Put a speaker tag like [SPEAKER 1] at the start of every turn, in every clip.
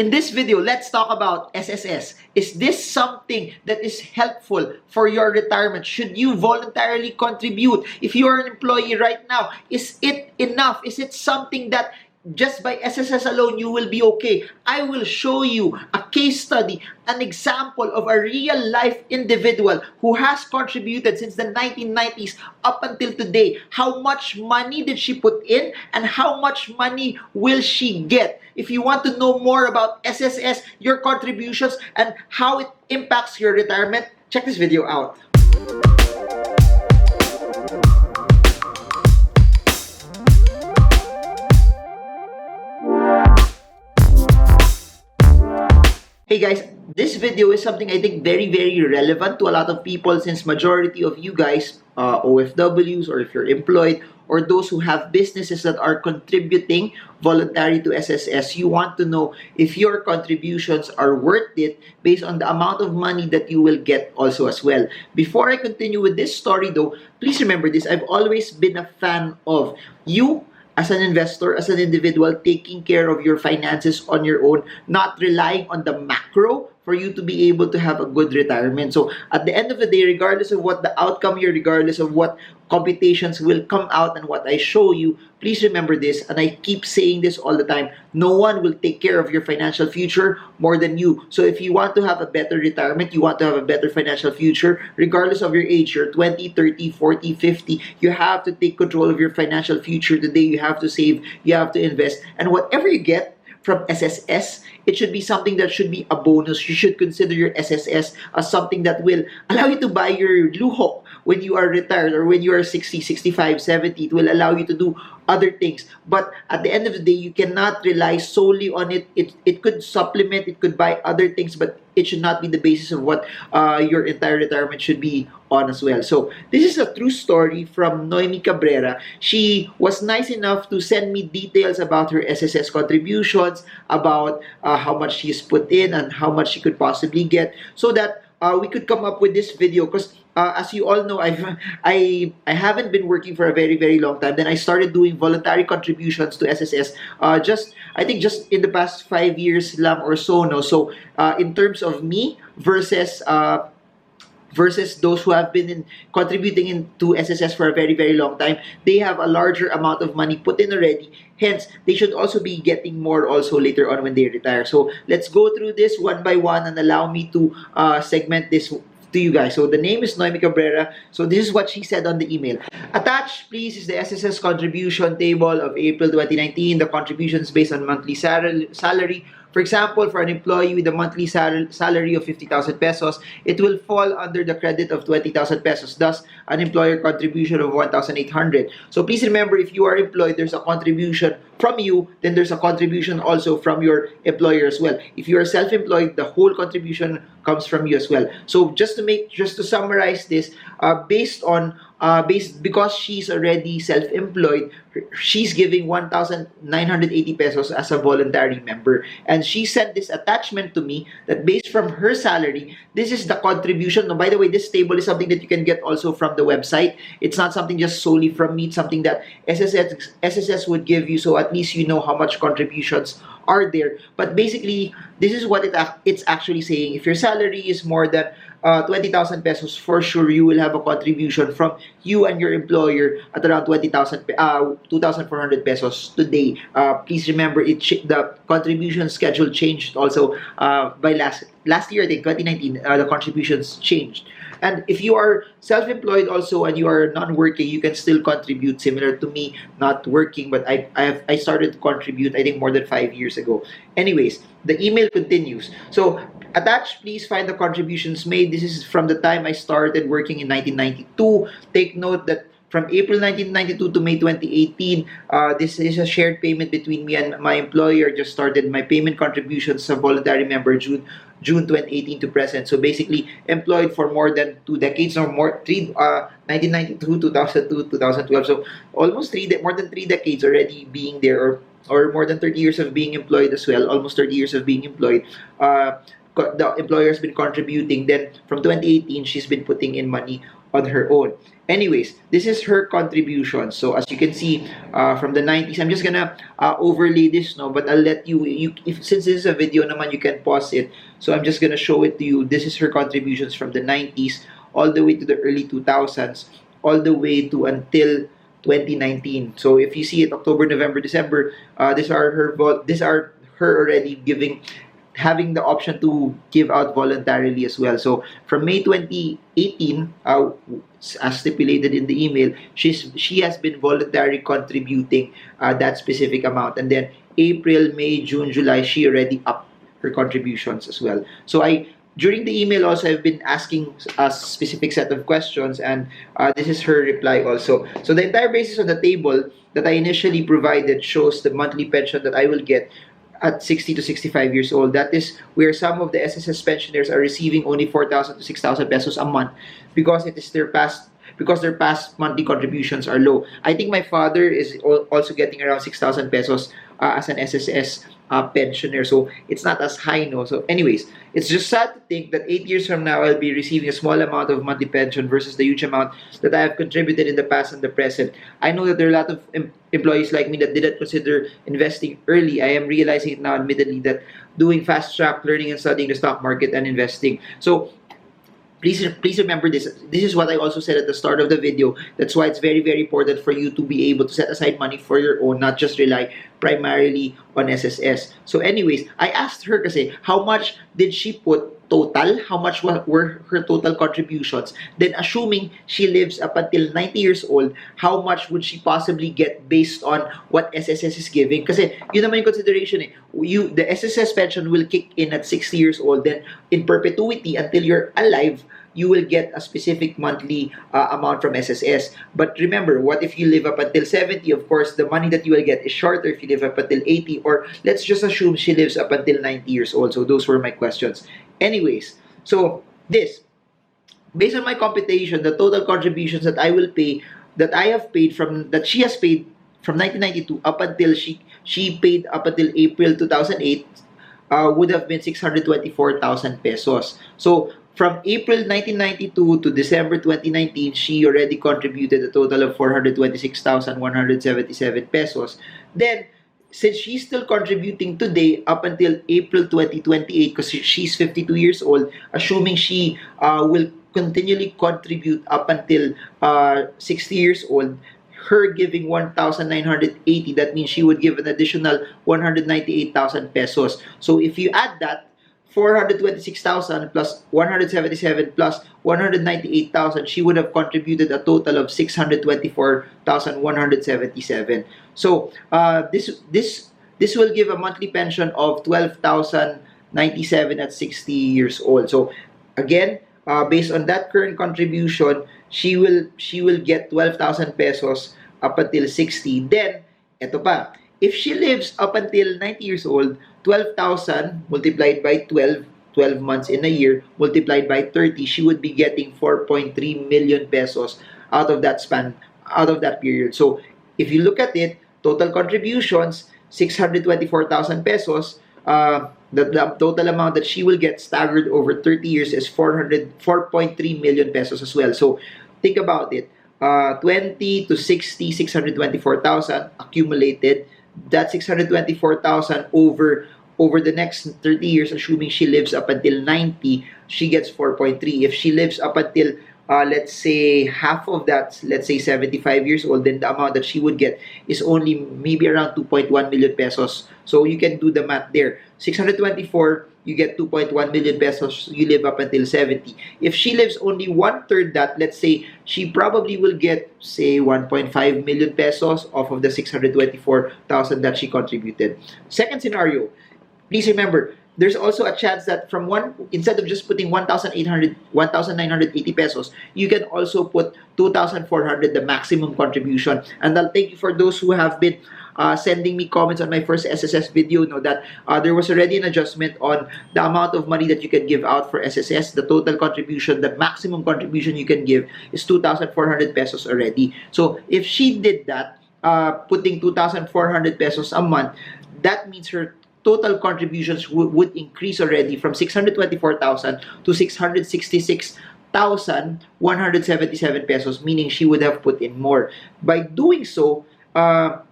[SPEAKER 1] In this video, let's talk about SSS. Is this something that is helpful for your retirement? Should you voluntarily contribute? If you are an employee right now, is it enough? Is it something that just by SSS alone you will be okay? I will show you a case study, an example of a real life individual who has contributed since the 1990s up until today. How much money did she put in and how much money will she get? If you want to know more about SSS, your contributions, and how it impacts your retirement, check this video out. Hey guys, this video is something I think very relevant to a lot of people, since majority of you guys, OFWs, or if you're employed, or those who have businesses that are contributing voluntary to SSS, you want to know if your contributions are worth it based on the amount of money that you will get also as well. Before I continue with this story though, please remember this: I've always been a fan of you as an investor, as an individual, taking care of your finances on your own, not relying on the macro for you to be able to have a good retirement. So at the end of the day, regardless of what the outcome here, regardless of what computations will come out and what I show you, please remember this, and I keep saying this all the time: no one will take care of your financial future more than you. So if you want to have a better retirement, you want to have a better financial future, regardless of your age, you're 20, 30, 40, 50, you have to take control of your financial future today. You have to save, you have to invest, and whatever you get from SSS, it should be something that should be a bonus. You should consider your SSS as something that will allow you to buy your luho when you are retired, or when you are 60, 65, 70. It will allow you to do other things. But at the end of the day, you cannot rely solely on it. It could supplement, it could buy other things, but it should not be the basis of what your entire retirement should be on as well. So this is a true story from Noemi Cabrera. She was nice enough to send me details about her SSS contributions, about how much she's put in and how much she could possibly get, so that we could come up with this video. Because as you all know, I haven't been working for a very long time. Then I started doing voluntary contributions to SSS I think just in the past 5 years lang or so. No, so in terms of me versus those who have been contributing into SSS for a very long time, they have a larger amount of money put in already. Hence, they should also be getting more also later on when they retire. So let's go through this one by one, and allow me to segment this to you guys. So the name is Noemi Cabrera. So this is what she said on the email. Attached, please, is the SSS contribution table of April 2019. The contributions based on monthly salary. For example, for an employee with a monthly salary of 50,000 pesos, it will fall under the credit of 20,000 pesos, thus an employer contribution of 1,800. So please remember, if you are employed, there's a contribution from you, then there's a contribution also from your employer as well. If you are self-employed, the whole contribution comes from you as well. So just to summarize this, because she's already self-employed, she's giving 1,980 pesos as a voluntary member. And she sent this attachment to me that based from her salary, this is the contribution. Now, by the way, this table is something that you can get also from the website. It's not something just solely from me. It's something that SSS would give you, so at least you know how much contributions are there. But basically, this is what it's actually saying. If your salary is more than 20,000 pesos, for sure you will have a contribution from you and your employer at around 2,400 pesos today. Please remember, the contribution schedule changed also by last year, I think 2019. The contributions changed. And if you are self-employed also and you are non-working, you can still contribute, similar to me, not working. But I started to contribute, I think, more than 5 years ago. Anyways, the email continues. So attached, please find the contributions made. This is from the time I started working in 1992. Take note that from April 1992 to May 2018, this is a shared payment between me and my employer. Just started my payment contributions as a voluntary member June 2018 to present. So basically, employed for more than 2 decades, or more, 1992, 2002, 2012. So almost more than 3 decades already being there, or more than 30 years of being employed as well. Almost 30 years of being employed. The employer has been contributing. Then from 2018, she's been putting in money on her own. Anyways, this is her contribution. So as you can see from the 90s, I'm just gonna overlay this now, but I'll let you if since this is a video naman, you can pause it. So I'm just gonna show it to you. This is her contributions from the 90s all the way to the early 2000s, all the way to until 2019. So if you see it, October, November, December, these are her already giving, having the option to give out voluntarily as well. So from May 2018, as stipulated in the email, she has been voluntarily contributing that specific amount, and then April, May, June, July, she already upped her contributions as well. So I during the email also, I've been asking a specific set of questions, and this is her reply also. So the entire basis on the table that I initially provided shows the monthly pension that I will get at 60 to 65 years old. That is where some of the SSS pensioners are receiving only 4,000 to 6,000 pesos a month because it is their past monthly contributions are low. I think my father is also getting around 6,000 pesos as an SSS pensioner, so it's not as high, no. So anyways, it's just sad to think that 8 years from now I'll be receiving a small amount of monthly pension versus the huge amount that I have contributed in the past and the present. I know that there are a lot of employees like me that didn't consider investing early. I am realizing it now, admittedly, that doing fast track learning and studying the stock market and investing. So please remember this. This is what I also said at the start of the video. That's why it's very, very important for you to be able to set aside money for your own, not just rely primarily on SSS. So anyways, I asked her kasi, how much did she put total? How much were her total contributions? Then assuming she lives up until 90 years old, how much would she possibly get based on what SSS is giving? Kasi yun naman yung consideration eh. The SSS pension will kick in at 60 years old, then in perpetuity until you're alive, you will get a specific monthly amount from SSS. But remember, what if you live up until 70? Of course, the money that you will get is shorter if you live up until 80, or let's just assume she lives up until 90 years old. So those were my questions. Anyways, so this, based on my computation, the total contributions that I will pay, that I have paid from, that she has paid from 1992 up until she paid up until April 2008, would have been 624,000 pesos. So from April 1992 to December 2019, she already contributed a total of 426,177 pesos. Then, since she's still contributing today up until April 2028, because she's 52 years old, assuming she will continually contribute up until 60 years old, her giving 1,980, that means she would give an additional 198,000 pesos. So if you add that, 426,000 plus 177 plus 198,000, she would have contributed a total of 624,177. So this will give a monthly pension of 12,097 at 60 years old. So again, based on that current contribution, she will get 12,000 pesos up until 60. Then, eto pa, if she lives up until 90 years old, 12,000 multiplied by 12 months in a year, multiplied by 30, she would be getting 4.3 million pesos out of that span, out of that period. So, if you look at it, total contributions, 624,000 pesos, the total amount that she will get staggered over 30 years is 4.3 million pesos as well. So, think about it. 20 to 60, 624,000 accumulated. That 624,000 over the next 30 years, assuming she lives up until 90, she gets 4.3. If she lives up until let's say half of that, let's say 75 years old, then the amount that she would get is only maybe around 2.1 million pesos. So you can do the math there. 624, you get 2.1 million pesos, you live up until 70. If she lives only one-third that, let's say she probably will get, say, 1.5 million pesos off of the 624,000 that she contributed. Second scenario, please remember, there's also a chance that from instead of just putting 1,980 pesos, you can also put 2,400, the maximum contribution. And I'll thank you for those who have been sending me comments on my first SSS video, know that there was already an adjustment on the amount of money that you can give out for SSS. The total contribution, the maximum contribution you can give is 2,400 pesos already. So if she did that, putting 2,400 pesos a month, that means her total contributions would increase already from 624,000 to 666,000 12,177 pesos, meaning she would have put in more. By doing so, the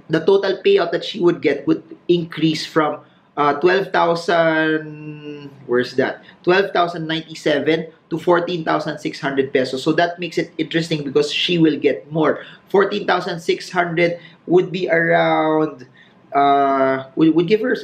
[SPEAKER 1] total payout that she would get would increase from 12,000, where's that? 12,097 to 14,600 pesos. So that makes it interesting because she will get more. 14,600 would be around would give her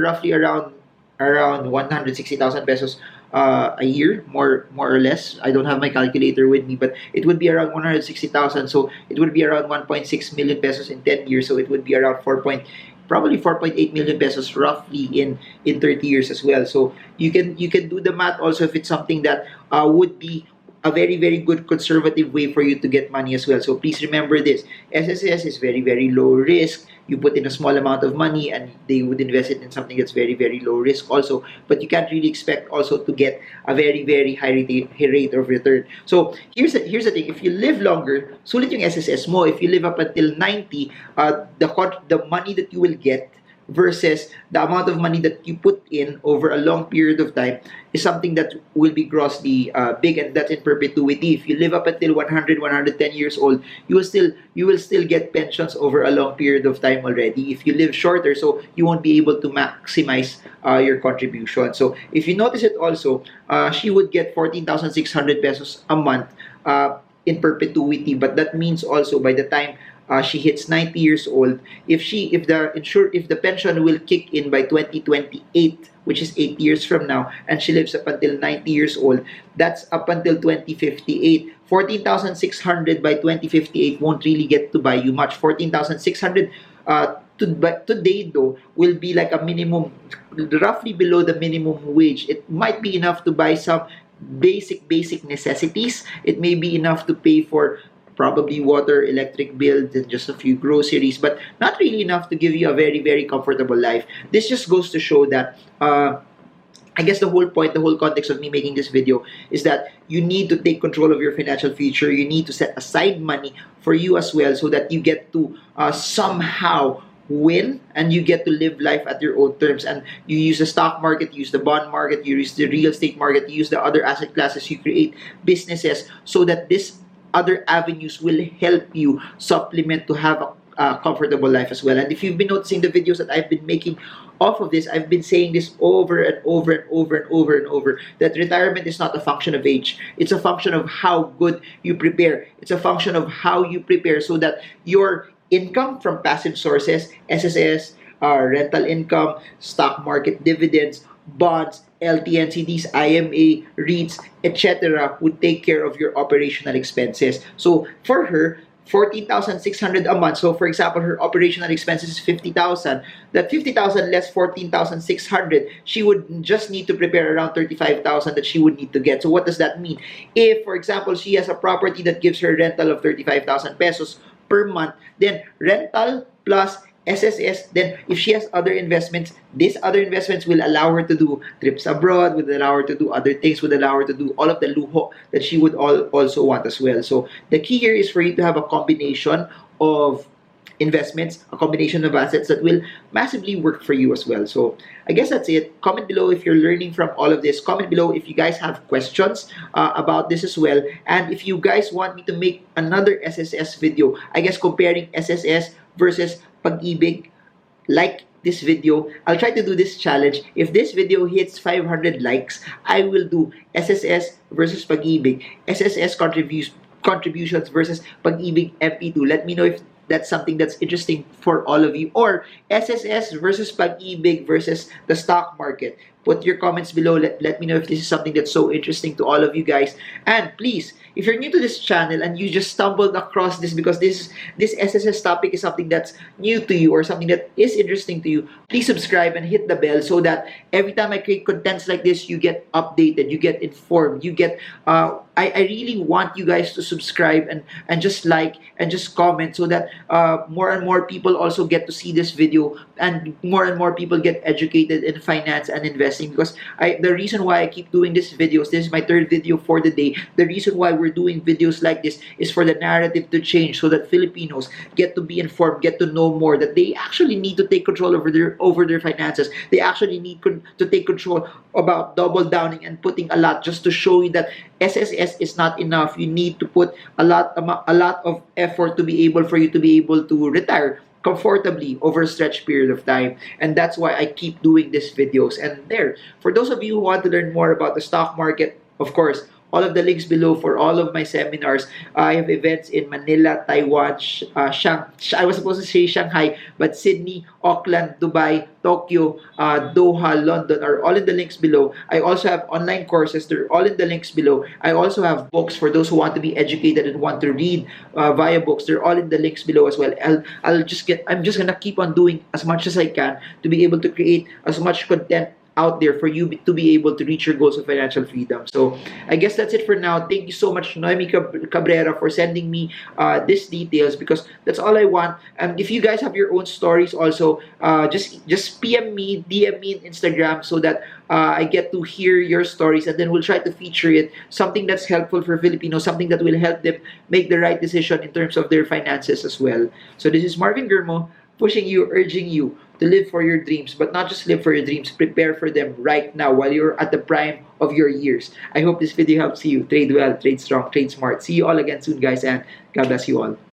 [SPEAKER 1] roughly around 160,000 pesos a year, more or less. I don't have my calculator with me, but it would be around 160,000. So it would be around 1.6 million pesos in 10 years. So it would be around probably 4.8 million pesos roughly in 30 years as well. So you can do the math also if it's something that would be a very very good conservative way for you to get money as well. So please remember this: SSS is very very low risk. You put in a small amount of money and they would invest it in something that's very very low risk also, but you can't really expect also to get a very very high rate of return. So here's the thing: if you live longer, sulit yung SSS mo. If you live up until 90, the money that you will get versus the amount of money that you put in over a long period of time is something that will be grossly big, and that's in perpetuity. If you live up until 100, 110 years old, you will still get pensions over a long period of time already. If you live shorter, so you won't be able to maximize your contribution. So if you notice it also, she would get 14,600 pesos a month in perpetuity, but that means also by the time she hits 90 years old, if the pension will kick in by 2028, which is 8 years from now, and she lives up until 90 years old, that's up until 2058. 14,600 by 2058 won't really get to buy you much. 14,600 today though will be like a minimum, roughly below the minimum wage. It might be enough to buy some basic necessities. It may be enough to pay for probably water, electric bills, and just a few groceries, but not really enough to give you a very, very comfortable life. This just goes to show that, I guess the whole point, the whole context of me making this video is that you need to take control of your financial future. You need to set aside money for you as well so that you get to somehow win and you get to live life at your own terms. And you use the stock market, you use the bond market, you use the real estate market, you use the other asset classes, you create businesses so that this other avenues will help you supplement to have a comfortable life as well. And if you've been noticing the videos that I've been making off of this, I've been saying this over and over and over and over and over, that retirement is not a function of age. It's a function of how good you prepare. It's a function of how you prepare so that your income from passive sources, SSS, rental income, stock market dividends, bonds, LTNCDs, IMA, REITs, etc. would take care of your operational expenses. So for her, 14,600 a month. So for example, her operational expenses is 50,000. That 50,000 less 14,600, she would just need to prepare around 35,000 that she would need to get. So what does that mean? If, for example, she has a property that gives her rental of 35,000 pesos per month, then rental plus SSS, then if she has other investments, these other investments will allow her to do trips abroad, would allow her to do other things, would allow her to do all of the lujo that she would also want as well. So the key here is for you to have a combination of investments, a combination of assets that will massively work for you as well. So I guess that's it. Comment below if you're learning from all of this. Comment below if you guys have questions about this as well. And if you guys want me to make another SSS video, I guess comparing SSS versus Pag-Ibig, like this video. I'll try to do this challenge. If this video hits 500 likes, I will do SSS versus Pag-Ibig, SSS contributions versus Pag-Ibig MP2. Let me know if that's something that's interesting for all of you, or SSS versus Pag-Ibig versus the stock market. Put your comments below. Let me know if this is something that's so interesting to all of you guys. And please, if you're new to this channel and you just stumbled across this because this SSS topic is something that's new to you or something that is interesting to you, please subscribe and hit the bell so that every time I create contents like this, you get updated, you get informed, you get I really want you guys to subscribe and just like and just comment so that more and more people also get to see this video, and more people get educated in finance and investing. Because the reason why I keep doing these videos, this is my third video for the day. The reason why we're doing videos like this is for the narrative to change, so that Filipinos get to be informed, get to know more, that they actually need to take control over their finances. They actually need to take control about double downing and putting a lot, just to show you that SSS is not enough. You need to put a lot of effort to be able for you to be able to retire comfortably over a stretched period of time. And that's why I keep doing these videos. And there, for those of you who want to learn more about the stock market, of course, all of the links below for all of my seminars. I have events in Manila, Taiwan, I was supposed to say Shanghai, but Sydney, Auckland, Dubai, Tokyo, Doha, London are all in the links below. I also have online courses. They're all in the links below. I also have books for those who want to be educated and want to read via books. They're all in the links below as well. I'm just gonna keep on doing as much as I can to be able to create as much content out there for you to be able to reach your goals of financial freedom. So I guess that's it for now. Thank you so much, Noemi Cabrera, for sending me these details, because that's all I want. And if you guys have your own stories also, just PM me, DM me in Instagram, so that I get to hear your stories, and then we'll try to feature it, something that's helpful for Filipinos, something that will help them make the right decision in terms of their finances as well. So this is Marvin Germo, pushing you, urging you to live for your dreams, but not just live for your dreams, prepare for them right now while you're at the prime of your years. I hope this video helps you. Trade well, trade strong, trade smart. See you all again soon, guys, and God bless you all.